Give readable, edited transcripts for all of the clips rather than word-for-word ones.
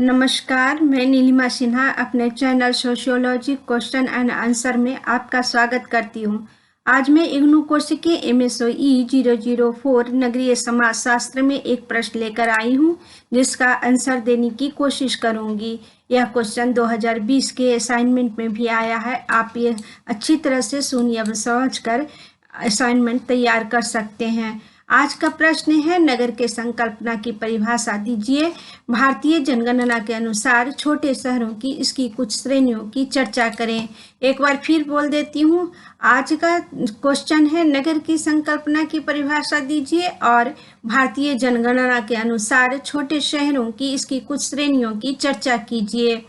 नमस्कार, मैं नीलिमा सिन्हा अपने channel sociology question and answer में आपका स्वागत करती हूँ। आज मैं इग्नू कोर्स के MSOE 004 नगरीय समाजशास्त्र में एक प्रश्न लेकर आई हूँ जिसका आंसर देने की कोशिश करूँगी। यह क्वेश्चन 2020 के असाइनमेंट में भी आया है। आप ये अच्छी तरह से सुनिए व समझ कर असाइनमेंट तैयार कर सकते हैं। आज का प्रश्न है, नगर के संकल्पना की परिभाषा दीजिए। भारतीय जनगणना के अनुसार छोटे शहरों की इसकी कुछ श्रेणियों की चर्चा करें। एक बार फिर बोल देती हूँ, आज का क्वेश्चन है नगर की संकल्पना की परिभाषा दीजिए और भारतीय जनगणना के अनुसार छोटे शहरों की इसकी कुछ श्रेणियों की चर्चा कीजिए।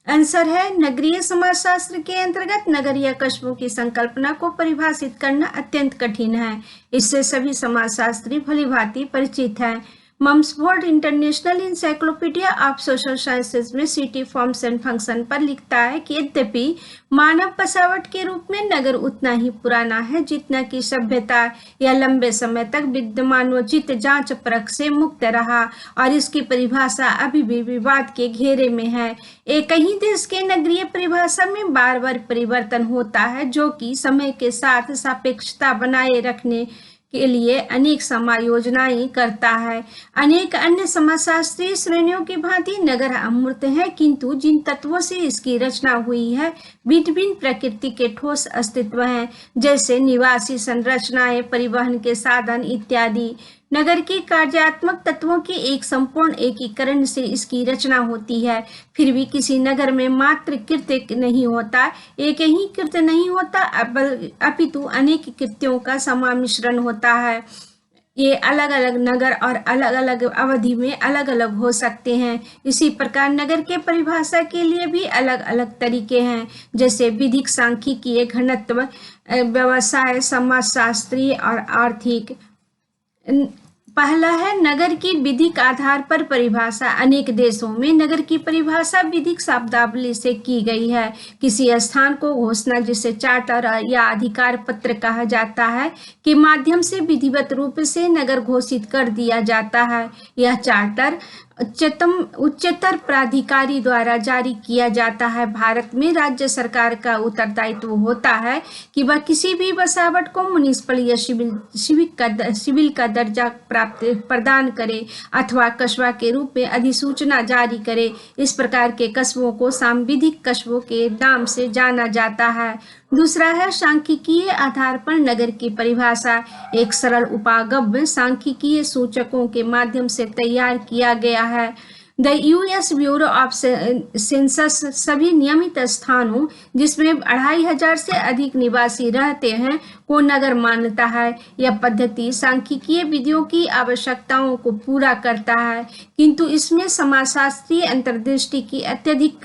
आंसर है, नगरीय समाजशास्त्र के अंतर्गत नगर या कस्बों की संकल्पना को परिभाषित करना अत्यंत कठिन है। इससे सभी समाजशास्त्री भलीभांति परिचित हैं। Mumford international encyclopaedia of social sciences में सिटी फॉर्म्स एंड फंक्शन पर लिखता है कि यद्यपि मानव बसावट के रूप में नगर उतना ही पुराना है जितना कि सभ्यता या लंबे समय तक विद्यमानोचित जांच परख से मुक्त रहा और इसकी परिभाषा अभी भी विवाद के घेरे में है। एक ही देश के नगरीय परिभाषा में बार बार परिवर्तन होता है, जो कि समय के साथ सापेक्षता बनाए रखने के लिए अनेक समायोजनाएं करता है। अनेक अन्य समाजशास्त्रीय श्रेणियों की भांति नगर अमूर्त है, किंतु जिन तत्वों से इसकी रचना हुई है भिन्न भिन्न प्रकृति के ठोस अस्तित्व हैं, जैसे निवासी संरचनाएं, परिवहन के साधन इत्यादि। नगर के कार्यात्मक तत्वों के एक संपूर्ण एकीकरण से इसकी रचना होती है। फिर भी किसी नगर में मात्र कृत्य नहीं होता, एक ही कृत्य नहीं होता, अपितु अनेक कृत्यों का समामिश्रण होता है। ये अलग अलग नगर और अलग अलग अवधि में अलग अलग हो सकते हैं। इसी प्रकार नगर के परिभाषा के लिए भी अलग अलग तरीके हैं, जैसे विधिक, सांख्यिकीय, घनत्व, व्यवसाय, समाजशास्त्रीय और आर्थिक। पहला है नगर की विधिक आधार पर परिभाषा। अनेक देशों में नगर की परिभाषा विधिक शब्दावली से की गई है। किसी स्थान को घोषणा, जिसे चार्टर या अधिकार पत्र कहा जाता है, के माध्यम से विधिवत रूप से नगर घोषित कर दिया जाता है। यह चार्टर उच्चतर प्राधिकारी द्वारा जारी किया जाता है। भारत में राज्य सरकार का उत्तरदायित्व होता है कि वह किसी भी बसावट को म्युनिसिपल या सिविल का दर्जा प्रदान करे अथवा कस्बा के रूप में अधिसूचना जारी करे। इस प्रकार के कस्बों को सांविधिक कस्बों के नाम से जाना जाता है। दूसरा है सांख्यिकीय आधार पर नगर की परिभाषा। एक सरल उपागम सांख्यिकीय सूचकों के माध्यम से तैयार किया गया है। The US bureau of census सभी नियमित स्थानों जिसमें 2500 से अधिक निवासी रहते हैं को नगर मानता है। यह पद्धति सांख्यिकीय विधियों की आवश्यकताओं को पूरा करता है, किंतु इसमें समाजशास्त्रीय अंतर्दृष्टि की अत्यधिक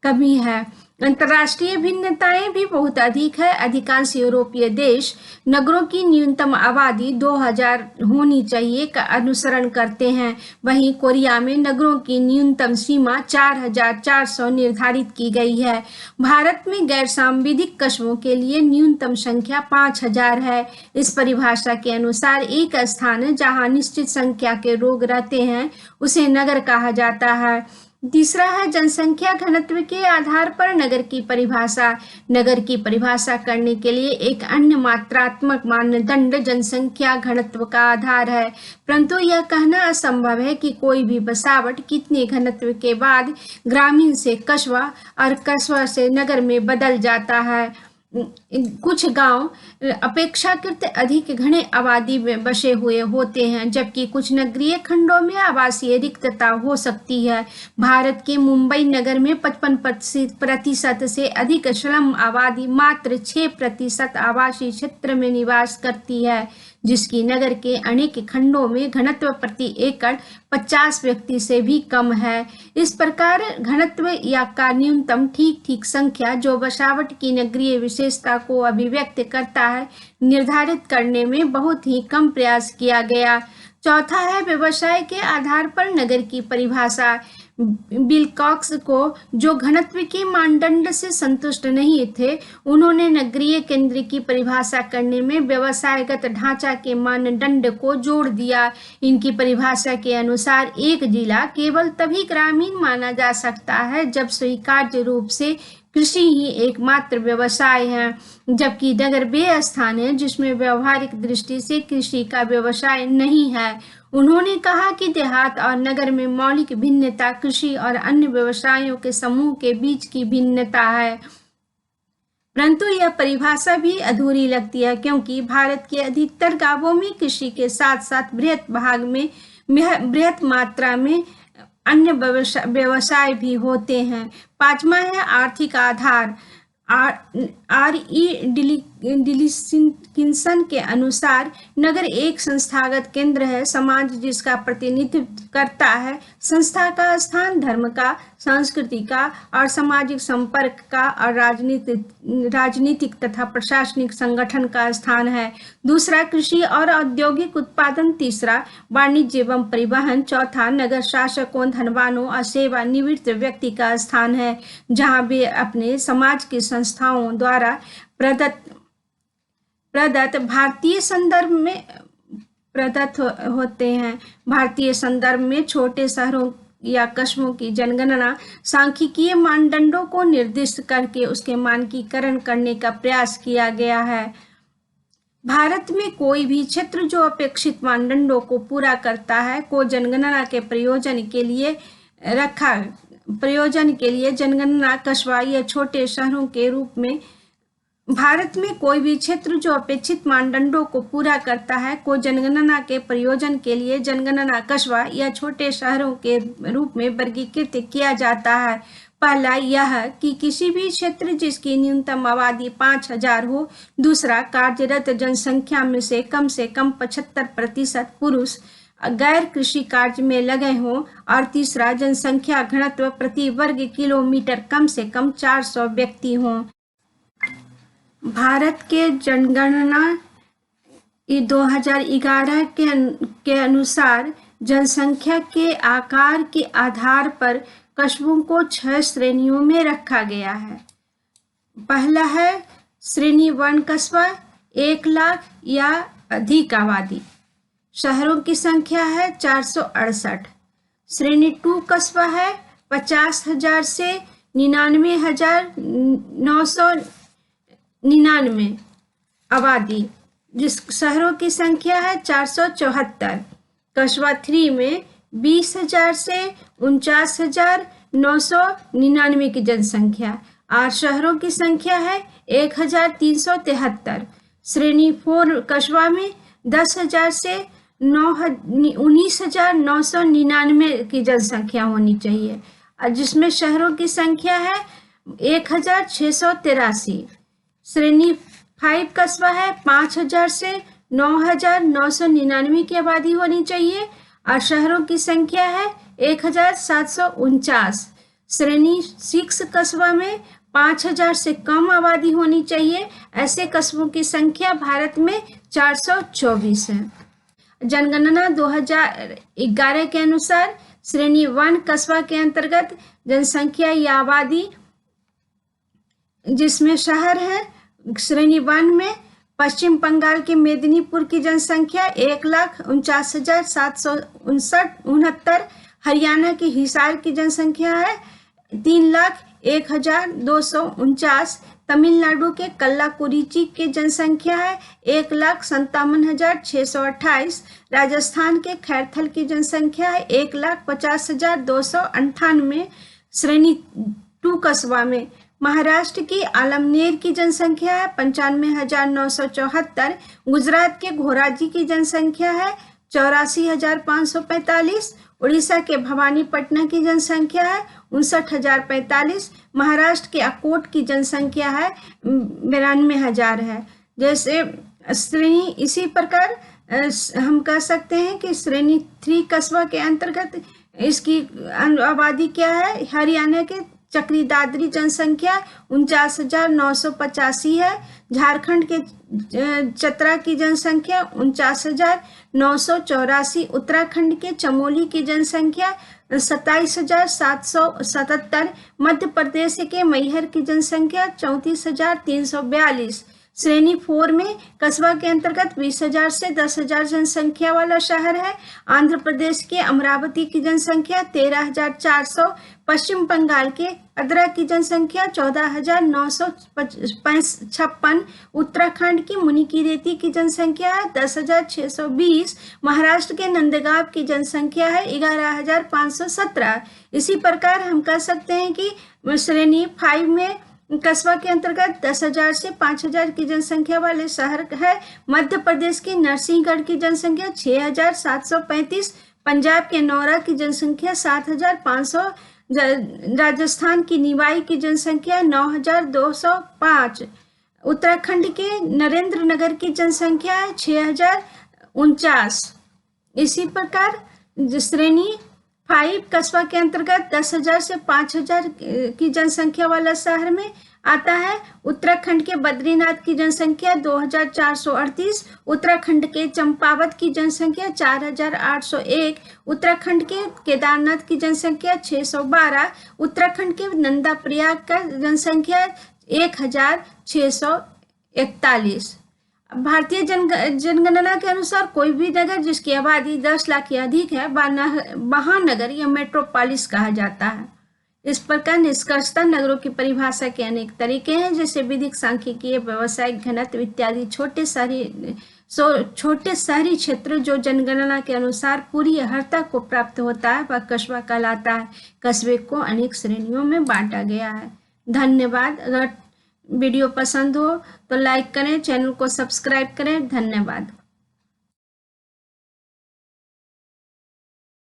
कमी है। अंतर्राष्ट्रीय भिन्नताएं भी बहुत अधिक है। अधिकांश यूरोपीय देश नगरों की न्यूनतम आबादी 2000 होनी चाहिए का अनुसरण करते हैं। वहीं कोरिया में नगरों की न्यूनतम सीमा 4400 निर्धारित की गई है। भारत में गैर सांविधिक कस्बों के लिए न्यूनतम संख्या 5000 है। इस परिभाषा के अनुसार एक स्थान जहां निश्चित संख्या के लोग रहते हैं उसे नगर कहा जाता है। तीसरा है जनसंख्या घनत्व के आधार पर नगर की परिभाषा। नगर की परिभाषा करने के लिए एक अन्य मात्रात्मक मानदंड जनसंख्या घनत्व का आधार है, परंतु यह कहना असंभव है कि कोई भी बसावट कितने घनत्व के बाद ग्रामीण से कस्बा और कस्बा से नगर में बदल जाता है। कुछ गांव अपेक्षाकृत अधिक घने आबादी में बसे हुए होते हैं, जबकि कुछ नगरीय खंडों में आवासीय रिक्तता हो सकती है। भारत के मुंबई नगर में 55% से अधिक स्लम आबादी मात्र 6% आवासीय क्षेत्र में निवास करती है, जिसकी नगर के अनेक खंडों में घनत्व प्रति एकड़ 50 व्यक्ति से भी कम है। इस प्रकार घनत्व या का न्यूनतम ठीक संख्या जो बसावट की नगरीय विशेषता को अभिव्यक्त करता है, निर्धारित करने में बहुत ही कम प्रयास किया गया। चौथा है व्यवसाय के आधार पर नगर की परिभाषा। विल्कॉक्स को, जो घनत्व के मानदंड से संतुष्ट नहीं थे, उन्होंने नगरीय केंद्र की परिभाषा करने में व्यवसायगत ढांचा के मानदंड को जोड़ दिया। इनकी परिभाषा के अनुसार एक जिला केवल तभी ग्रामीण माना जा सकता है जब स्वीकार्य रूप से कृषि ही एकमात्र व्यवसाय है, जबकि नगर वे स्थान है जिसमें व्यवहारिक दृष्टि से कृषि का व्यवसाय नहीं है। उन्होंने कहा कि देहात और नगर में मौलिक भिन्नता कृषि और अन्य व्यवसायों के समूह के बीच की भिन्नता है, परंतु यह परिभाषा भी अधूरी लगती है क्योंकि भारत के अधिकतर गांवों में कृषि के साथ साथ बृहत मात्रा में अन्य व्यवसाय भी होते हैं। पांचवा है आर्थिक आधार। डिलिकिंसन के अनुसार नगर एक संस्थागत केंद्र है, समाज जिसका प्रतिनिधित्व करता है। संस्था का स्थान धर्म का, संस्कृति का और सामाजिक संपर्क का और राजनीतिक तथा प्रशासनिक संगठन का स्थान है। दूसरा कृषि और औद्योगिक उत्पादन। तीसरा वाणिज्य एवं परिवहन। चौथा नगर शासकों, धनवानों और सेवानिवृत्त व्यक्ति का स्थान है, जहां वे अपने समाज की संस्थाओं द्वारा प्रदत्त होते हैं। भारतीय संदर्भ में छोटे शहरों या कस्बों की जनगणना सांख्यिकीय मानदंडों को निर्दिष्ट करके उसके मानकीकरण करने का प्रयास किया गया है। भारत में कोई भी क्षेत्र जो अपेक्षित मानदंडों को पूरा करता है को जनगणना के प्रयोजन के लिए जनगणना कस्बा या छोटे शहरों के रूप में भारत में कोई भी क्षेत्र जो अपेक्षित मानदंडों को पूरा करता है को जनगणना के प्रयोजन के लिए जनगणना कस्बा या छोटे शहरों के रूप में वर्गीकृत किया जाता है। पहला यह कि किसी भी क्षेत्र जिसकी न्यूनतम आबादी 5000 हो। दूसरा कार्यरत जनसंख्या में से कम 75% पुरुष गैर कृषि कार्य में लगे हों। और तीसरा जनसंख्या घनत्व प्रति वर्ग किलोमीटर कम से कम 400 व्यक्ति हों। भारत के जनगणना 2011 के अनुसार जनसंख्या के आकार के आधार पर कस्बों को 6 श्रेणियों में रखा गया है। पहला है श्रेणी 1 कस्बा, 1 लाख या अधिक आबादी, शहरों की संख्या है 468। श्रेणी 2 कस्बा है 50,000 से 99,999 आबादी, जिस शहरों की संख्या है 474। कस्बा 3 में 20,000 से 49,999 की जनसंख्या और शहरों की संख्या है 1,373। श्रेणी 4 कस्बा में 10,000 से 19,999 की जनसंख्या होनी चाहिए और जिसमें शहरों की संख्या है 1,683। श्रेणी 5 कस्बा है 5,000 से 9,999 की आबादी होनी चाहिए और शहरों की संख्या है 1,749। श्रेणी 6 कस्बा में 5,000 से कम आबादी होनी चाहिए। ऐसे कस्बों की संख्या भारत में 424 है। जनगणना 2011 के अनुसार श्रेणी 1 कस्बा के अंतर्गत जनसंख्या या आबादी जिसमें शहर है, श्रेणी 1 में पश्चिम बंगाल के मेदिनीपुर की जनसंख्या 1,49,769। हरियाणा के हिसार की जनसंख्या है 3,01,249। तमिलनाडु के कल्लाकुरिची की जनसंख्या है 1,57,628। राजस्थान के खैरथल की जनसंख्या है 1,50,298। श्रेणी 2 कस्बा में महाराष्ट्र की आलमनेर की जनसंख्या है 95,974। गुजरात के घोराजी की जनसंख्या है 84,545। उड़ीसा के भवानीपटना की जनसंख्या है 59,045। महाराष्ट्र के अकोट की जनसंख्या है 92,000 है। जैसे श्रेणी इसी प्रकार हम कह सकते हैं कि श्रेणी 3 कस्बा के अंतर्गत इसकी आबादी क्या है। हरियाणा के चक्री दादरी जनसंख्या 49,985 है। झारखंड के चतरा की जनसंख्या 49,984, उत्तराखंड के चमोली की जनसंख्या 27,777, मध्य प्रदेश के मैहर की जनसंख्या 34,342। श्रेणी 4 में कस्बा के अंतर्गत 20,000 से 10,000 जनसंख्या वाला शहर है। आंध्र प्रदेश के अमरावती की जनसंख्या 13,400, पश्चिम बंगाल के अदरा की जनसंख्या 14,956, उत्तराखंड की मुनिकीरेती की जनसंख्या है 10,620, महाराष्ट्र के नंदगांव की जनसंख्या है 11,517। इसी प्रकार हम कह सकते हैं कि श्रेणी 5 में कस्बा के अंतर्गत 10,000 से 5,000 की जनसंख्या वाले शहर है। मध्य प्रदेश के नरसिंहगढ़ की जनसंख्या 6,735, पंजाब के नौरा की जनसंख्या 7,500, राजस्थान की निवाई की जनसंख्या 9,205, उत्तराखंड के नरेंद्र नगर की जनसंख्या है 6,049। इसी प्रकार श्रेणी 5 कस्बा के अंतर्गत 10,000 से 5,000 की जनसंख्या वाला शहर में आता है। उत्तराखंड के बद्रीनाथ की जनसंख्या 2,438, उत्तराखंड के चंपावत की जनसंख्या 4,801, उत्तराखंड के केदारनाथ की जनसंख्या 612, उत्तराखंड के नंदा प्रयाग का जनसंख्या 1,641। भारतीय जनगणना के अनुसार कोई भी नगर जिसकी आबादी 10 लाख या अधिक है महानगर या मेट्रोपोलिस कहा जाता है। इस प्रकार निष्कर्षतः नगरों की परिभाषा के अनेक तरीके हैं, जैसे विधिक, सांख्यिकीय, व्यावसायिक, घनत्व इत्यादि। छोटे शहरी क्षेत्र जो जनगणना के अनुसार पूरी अर्हता को प्राप्त होता है वह कस्बा कहलाता है। कस्बे को अनेक श्रेणियों में बांटा गया है। धन्यवाद। अगर वीडियो पसंद हो तो लाइक करें, चैनल को सब्सक्राइब करें। धन्यवाद।